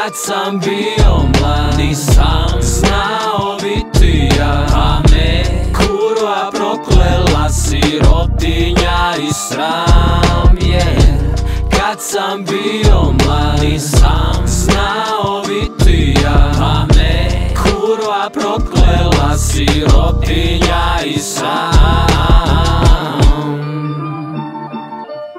Kad sam bio mlad nisam znao biti ja, a me kurva proklela sirotinja i sram je. Kad sam bio mlad nisam znao biti ja, a me kurva proklela sirotinja i sram.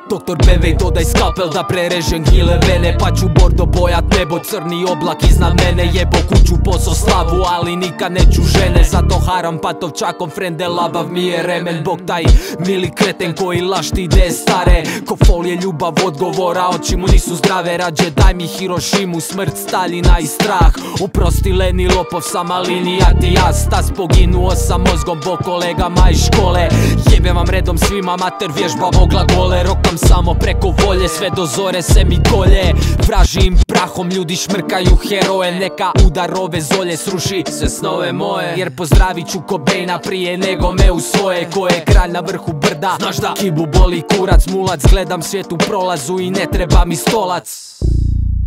Doktor Bevej dodaj skalpel da prerežem gnjile vene, pa ću bordo bojat nebo, crni oblak iznad mene. Jebo kuću, posao, slavu, ali nikad neću žene. Zato haram patovčakom, frende labav mi je remen. Bog taj mili kreten koji lašti ide stare, ko folije ljubav odgovora, oči mu nisu zdrave. Rađe daj mi Hirošimu, smrt Staljina i strah. Oprosti leni lopov sa malinija ti ja stas. Poginuo sam mozgom bog kolegama iz škole. Jebem vam redom svima mater, vježbavo glagole. Rokam samo preko volje, sve do zore se mi kolje. Vražim prahom, ljudi šmrkaju heroje. Neka udar ove zolje sruši sve snove moje. Jer pozdravit ću Cobaina prije nego me usvoje. Ko je kralj na vrhu brda, znaš da kibu boli kurac. Mulac, gledam svijet u prolazu i ne treba mi stolac.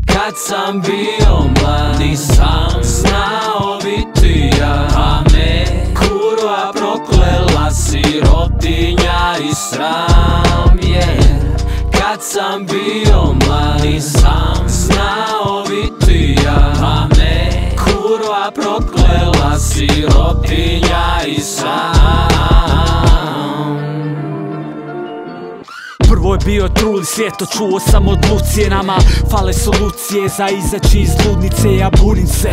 Kad sam bio mlad nisam znao biti ja, a me kurva proklela sirotinja i sram je. Kad sam bio mlad nisam znao biti ja, a me kurva proklela sirotinja i sram. Prvo je bio truli svijet, to čuo sam od Lucije. Nama fale solucije za izaći iz ludnice, ja bunim se.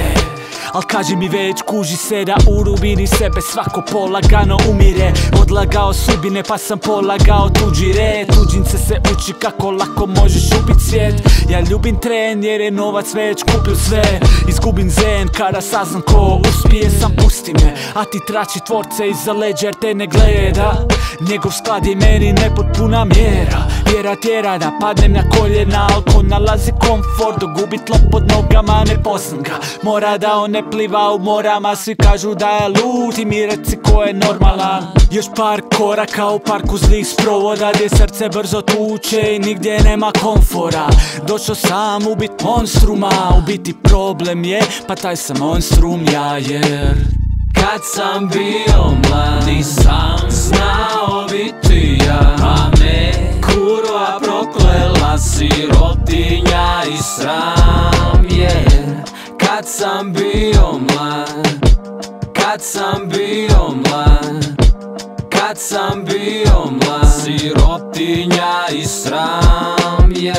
Al kaži mi već, kuži se da u rubini sebe svako polagano umire. Odlagao sudbine pa sam polagao tuđi red. Tuđince se uči kako lako možeš ubit svijet. Ja ljubim tren jer je novac već kupio sve. Izgubim zen kada saznam ko uspije sam, pusti me. A ti trači tvorce iza leđa jer te ne gleda. Njegov sklad je meni nepotpuna mjera. Vjera tjera da padnem na koljena, al ko nalazi komfort dok gubi tlo pod nogama ne poznam ga. Mora da on ne pliva u morama, svi kažu da je lud i mi reci ko je normalan. Još par koraka u parku zlih sprovoda gdje srce brzo tuče i nigdje nema komfora. Došao sam ubit monstruma, u biti problem je pa taj sam monstrum ja jer kad sam bio mlad nisam znao biti ja, a me kurva proklela sirotinja i sram je. Kad sam bio mlad, kad sam bio mlad, kad sam bio mlad, sirotinja i sram je.